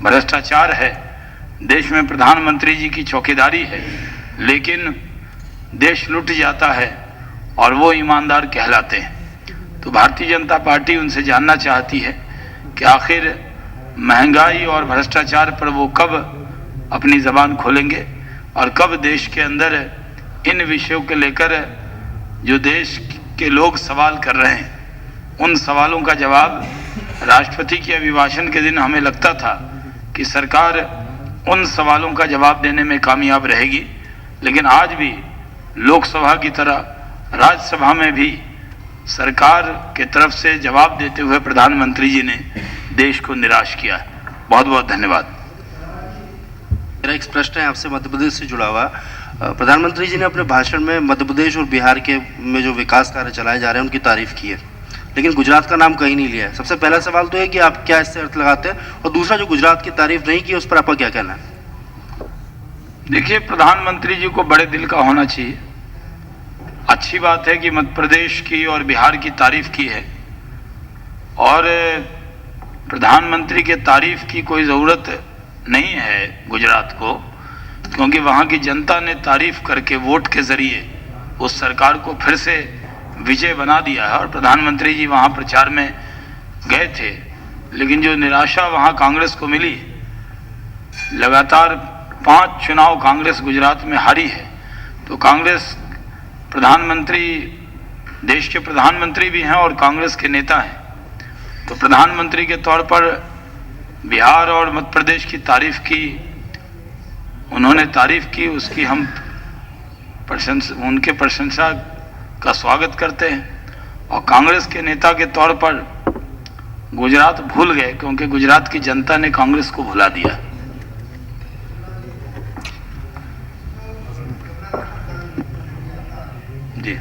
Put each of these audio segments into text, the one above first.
भ्रष्टाचार है, देश में प्रधानमंत्री जी की चौकीदारी है, लेकिन देश लुट जाता है और वो ईमानदार कहलाते हैं। तो भारतीय जनता पार्टी उनसे जानना चाहती है कि आखिर महंगाई और भ्रष्टाचार पर वो कब अपनी ज़बान खोलेंगे और कब देश के अंदर इन विषयों को लेकर जो देश के लोग सवाल कर रहे हैं उन सवालों का जवाब। राष्ट्रपति के अभिभाषण के दिन हमें लगता था कि सरकार उन सवालों का जवाब देने में कामयाब रहेगी, लेकिन आज भी लोकसभा की तरह राज्यसभा में भी सरकार के तरफ से जवाब देते हुए प्रधानमंत्री जी ने देश को निराश किया है। बहुत बहुत धन्यवाद। मेरा एक प्रश्न है आपसे मध्य प्रदेश से जुड़ा हुआ। प्रधानमंत्री जी ने अपने भाषण में मध्य प्रदेश और बिहार के में जो विकास कार्य चलाए जा रहे हैं उनकी तारीफ की है, लेकिन गुजरात का नाम कहीं नहीं लिया है। सबसे पहला सवाल तो है कि आप क्या इससे अर्थ लगाते हैं, और दूसरा जो गुजरात की तारीफ नहीं की उस पर आपका क्या कहना है? देखिए, प्रधानमंत्री जी को बड़े दिल का होना चाहिए। अच्छी बात है कि मध्य प्रदेश की और बिहार की तारीफ की है, और प्रधानमंत्री के तारीफ की कोई ज़रूरत नहीं है गुजरात को, क्योंकि वहाँ की जनता ने तारीफ करके वोट के ज़रिए उस सरकार को फिर से विजय बना दिया है। और प्रधानमंत्री जी वहाँ प्रचार में गए थे, लेकिन जो निराशा वहाँ कांग्रेस को मिली, लगातार 5 चुनाव कांग्रेस गुजरात में हारी है। तो कांग्रेस प्रधानमंत्री, देश के प्रधानमंत्री भी हैं और कांग्रेस के नेता हैं, तो प्रधानमंत्री के तौर पर बिहार और मध्य प्रदेश की तारीफ की, उन्होंने तारीफ की, उसकी हम उनके प्रशंसा का स्वागत करते हैं। और कांग्रेस के नेता के तौर पर गुजरात भूल गए, क्योंकि गुजरात की जनता ने कांग्रेस को भुला दिया। जी,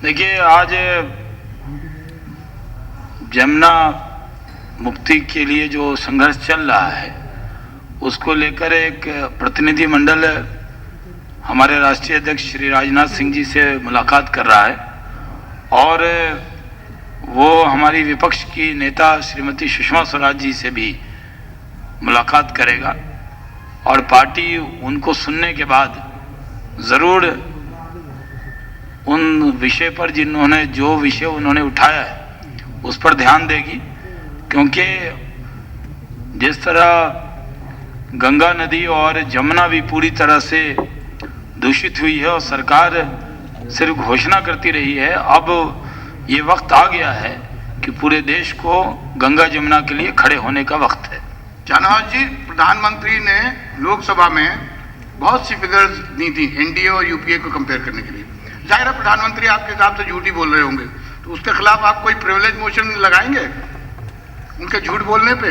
देखिए, आज जमुना मुक्ति के लिए जो संघर्ष चल रहा है उसको लेकर एक प्रतिनिधि मंडल हमारे राष्ट्रीय अध्यक्ष श्री राजनाथ सिंह जी से मुलाकात कर रहा है, और वो हमारी विपक्ष की नेता श्रीमती सुषमा स्वराज जी से भी मुलाकात करेगा, और पार्टी उनको सुनने के बाद ज़रूर उन विषय पर जो विषय उन्होंने उठाया है उस पर ध्यान देगी। क्योंकि जिस तरह गंगा नदी और जमुना भी पूरी तरह से दूषित हुई है और सरकार सिर्फ घोषणा करती रही है, अब ये वक्त आ गया है कि पूरे देश को गंगा जमुना के लिए खड़े होने का वक्त है। जानवाज जी, प्रधानमंत्री ने लोकसभा में बहुत सी फिगर्स दी थी एनडीए और यूपीए को कंपेयर करने के लिए। जाहिर है प्रधानमंत्री आपके हिसाब से झूठ ही बोल रहे होंगे, तो उसके खिलाफ आप कोई प्रिविलेज मोशन लगाएंगे उनके झूठ बोलने पे?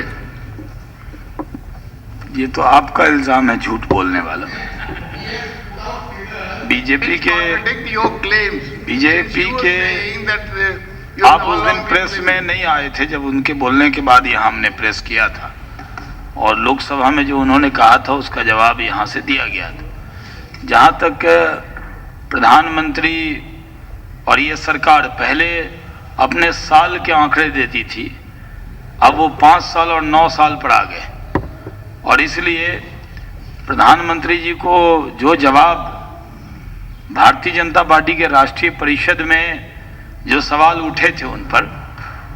ये तो आपका इल्जाम है झूठ बोलने वाला। बीजेपी के आप उस दिन प्रेस में नहीं आए थे जब उनके बोलने के बाद यहाँ हमने प्रेस किया था, और लोकसभा में जो उन्होंने कहा था उसका जवाब यहाँ से दिया गया था। जहाँ तक प्रधानमंत्री और ये सरकार पहले अपने साल के आंकड़े देती थी, अब वो 5 साल और 9 साल पर आ गए, और इसलिए प्रधानमंत्री जी को जो जवाब भारतीय जनता पार्टी के राष्ट्रीय परिषद में जो सवाल उठे थे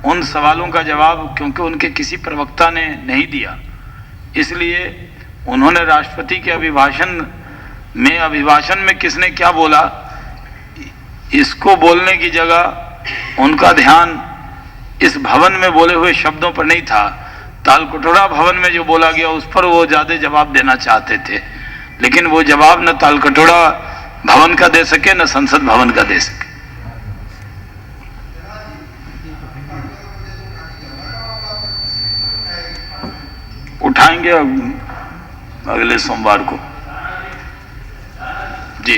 उन सवालों का जवाब क्योंकि उनके किसी प्रवक्ता ने नहीं दिया, इसलिए उन्होंने राष्ट्रपति के अभिभाषण में किसने क्या बोला इसको बोलने की जगह उनका ध्यान इस भवन में बोले हुए शब्दों पर नहीं था, तालकटोरा भवन में जो बोला गया उस पर वो ज्यादा जवाब देना चाहते थे, लेकिन वो जवाब न तालकटोरा भवन का दे सके न संसद भवन का दे सके। उठाएंगे अगले सोमवार को। जी,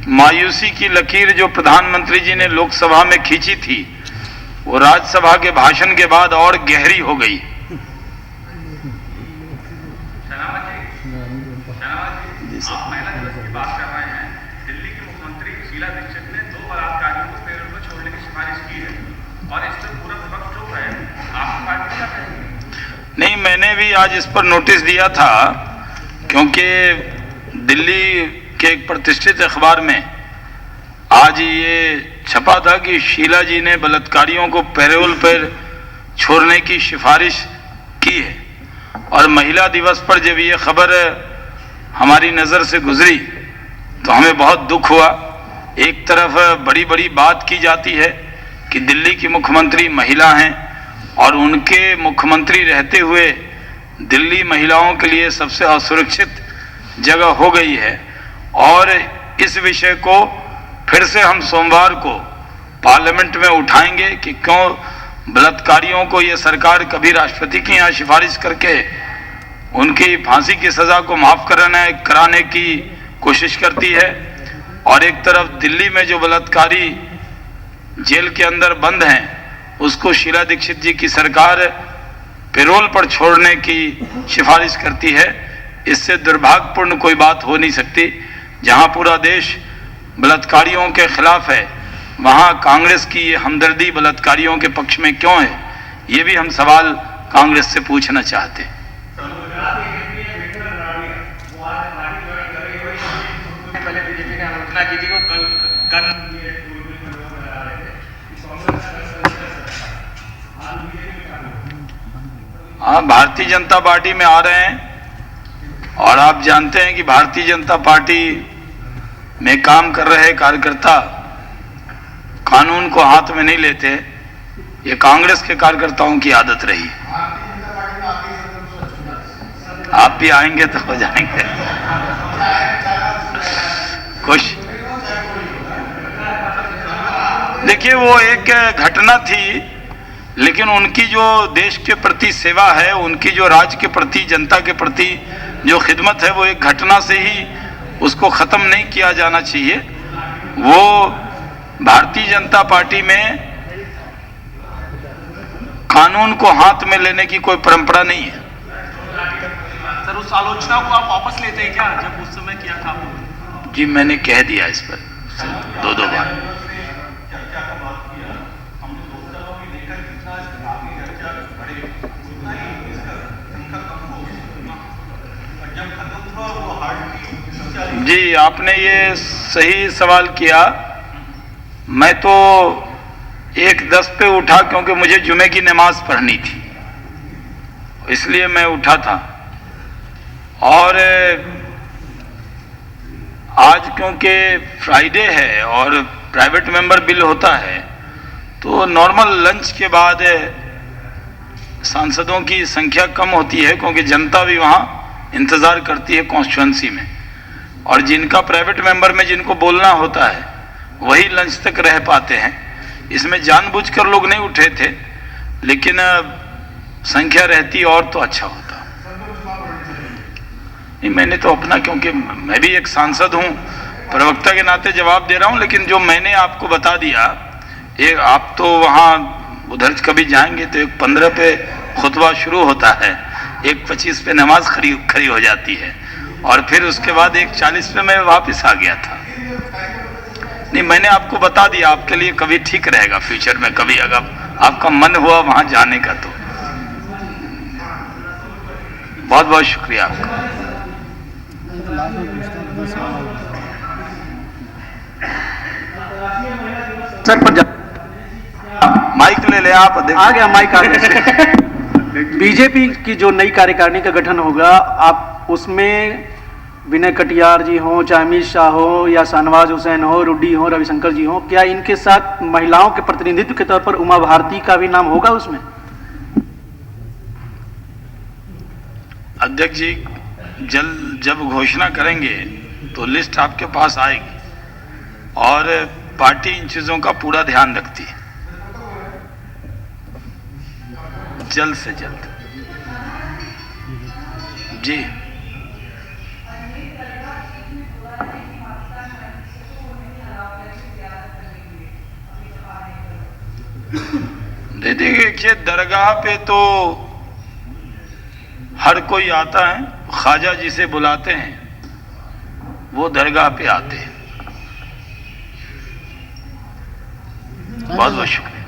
मायूसी की लकीर जो प्रधानमंत्री जी ने लोकसभा में खींची थी वो राज्यसभा के भाषण के बाद और गहरी हो गई। आप महिला दिवस की बात कर रहे हैं। दिल्ली की मुख्यमंत्री शीला दीक्षित ने 2 बलात्कारियों को पैरोल पर छोड़ने की सिफारिश की है और इस पर पूरा विपक्ष चुप है। आपकी पार्टी क्या कहेगी? नहीं, मैंने भी आज इस पर नोटिस दिया था, क्योंकि दिल्ली के एक प्रतिष्ठित अखबार में आज ये छपा था कि शीला जी ने बलात्कारियों को पैरोल पर छोड़ने की सिफारिश की है। और महिला दिवस पर जब ये खबर हमारी नज़र से गुजरी तो हमें बहुत दुख हुआ। एक तरफ बड़ी बड़ी बात की जाती है कि दिल्ली की मुख्यमंत्री महिला हैं और उनके मुख्यमंत्री रहते हुए दिल्ली महिलाओं के लिए सबसे असुरक्षित जगह हो गई है, और इस विषय को फिर से हम सोमवार को पार्लियामेंट में उठाएंगे कि क्यों बलात्कारियों को ये सरकार कभी राष्ट्रपति के यहाँ सिफारिश करके उनकी फांसी की सजा को माफ कराने की कोशिश करती है, और एक तरफ दिल्ली में जो बलात्कारी जेल के अंदर बंद हैं उसको शीला दीक्षित जी की सरकार पैरोल पर छोड़ने की सिफारिश करती है। इससे दुर्भाग्यपूर्ण कोई बात हो नहीं सकती। जहां पूरा देश बलात्कारियों के खिलाफ है, वहां कांग्रेस की ये हमदर्दी बलात्कारियों के पक्ष में क्यों है, ये भी हम सवाल कांग्रेस से पूछना चाहते हैं। पहले बीजेपी ने आलोचना की थी हाँ, भारतीय जनता पार्टी में आ रहे हैं, और आप जानते हैं कि भारतीय जनता पार्टी में काम कर रहे कार्यकर्ता कानून को हाथ में नहीं लेते। ये कांग्रेस के कार्यकर्ताओं की आदत रही। आप भी आएंगे तो हो जाएंगे खुश। देखिए, वो एक घटना थी, लेकिन उनकी जो देश के प्रति सेवा है, उनकी जो राज्य के प्रति, जनता के प्रति जो खिदमत है, वो एक घटना से ही उसको ख़त्म नहीं किया जाना चाहिए। वो भारतीय जनता पार्टी में कानून को हाथ में लेने की कोई परंपरा नहीं है। सर, उस आलोचना को आप वापस लेते हैं क्या, जब उस समय किया था? जी, मैंने कह दिया इस पर 2 बार। जी, आपने ये सही सवाल किया। मैं तो 1:10 पे उठा, क्योंकि मुझे जुमे की नमाज पढ़नी थी, इसलिए मैं उठा था। और आज क्योंकि फ्राइडे है और प्राइवेट मेंबर बिल होता है, तो नॉर्मल लंच के बाद सांसदों की संख्या कम होती है, क्योंकि जनता भी वहाँ इंतज़ार करती है कॉन्स्टिट्यूंसी में, और जिनका प्राइवेट मेंबर में जिनको बोलना होता है वही लंच तक रह पाते हैं। इसमें जानबूझकर लोग नहीं उठे थे, लेकिन संख्या रहती और तो अच्छा होता। नहीं, मैंने तो अपना, क्योंकि मैं भी एक सांसद हूँ, प्रवक्ता के नाते जवाब दे रहा हूँ, लेकिन जो मैंने आपको बता दिया, एक आप तो वहाँ उधर कभी जाएंगे तो 1:15 पे खुतबा शुरू होता है, 1:25 पे नमाज खड़ी हो जाती है, और फिर उसके बाद 1:40 पे मैं वापस आ गया था। नहीं, मैंने आपको बता दिया, आपके लिए कभी ठीक रहेगा फ्यूचर में, कभी अगर आपका मन हुआ वहां जाने का तो। बहुत बहुत शुक्रिया आपका। माइक ले ले आप। आ गया माइक, आ गया। बीजेपी की जो नई कार्यकारिणी का गठन होगा, आप उसमें विनय कटियार जी हो, चाहे अमित शाह हो, या शाहनवाज हुसैन हो, रुड्डी हो, रविशंकर जी हो, क्या इनके साथ महिलाओं के प्रतिनिधित्व के तौर पर उमा भारती का भी नाम होगा उसमें? अध्यक्ष जी जब घोषणा करेंगे तो लिस्ट आपके पास आएगी, और पार्टी इन चीजों का पूरा ध्यान रखती है। जल्द से जल्द। जी, ये देखिए, दरगाह पे तो हर कोई आता है, ख्वाजा जिसे बुलाते हैं वो दरगाह पे आते हैं। बहुत बहुत शुक्रिया।